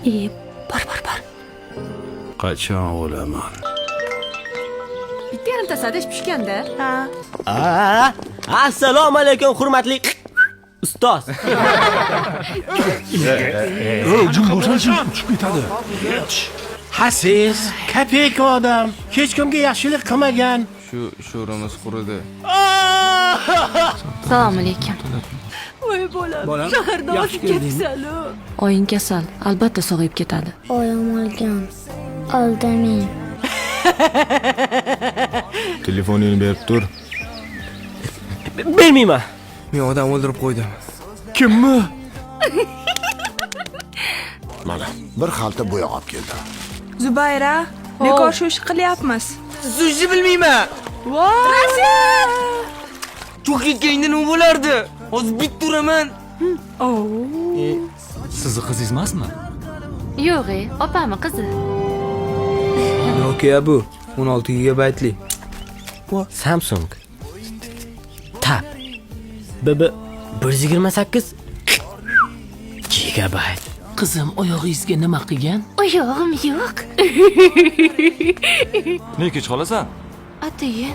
Bor. Qachon o'laman? Bitta yarimta sadish pishganda. Assalomu alaykum hurmatli ustoz. Jim bo'lsanchi uchib ketadi. Xasis, kapek odam, hech kimga yaxshilik qilmagan. Shu sho'rimiz quridi. Assalomu alaykum. Voy bolam, shaharda ozib ketibsan-ku. Oying kasal, albatta sog'ayib ketadi. Oyim olgan. Aldamang. Telefoningni berib tur. Bermayman. Men odam o'ldirib qo'ydim. Kimmi? Mana bir xalta bo'yoq olib keldi. Zubayra, bekor shu ish qilyapmiz. Sushi bilmayman. Çok ketganda nima bo'lardi? Hozir bitta uraman. Sizni qizingiz emasmi? Yo'q, opamni qizi. Nokia bu 16 gigabaytli. Samsung Tab BB 128 gigabayt. Qizim oyog'ingizga nima qilgan? Oyog'im yo'q. Ne kech qolasan? Atayin.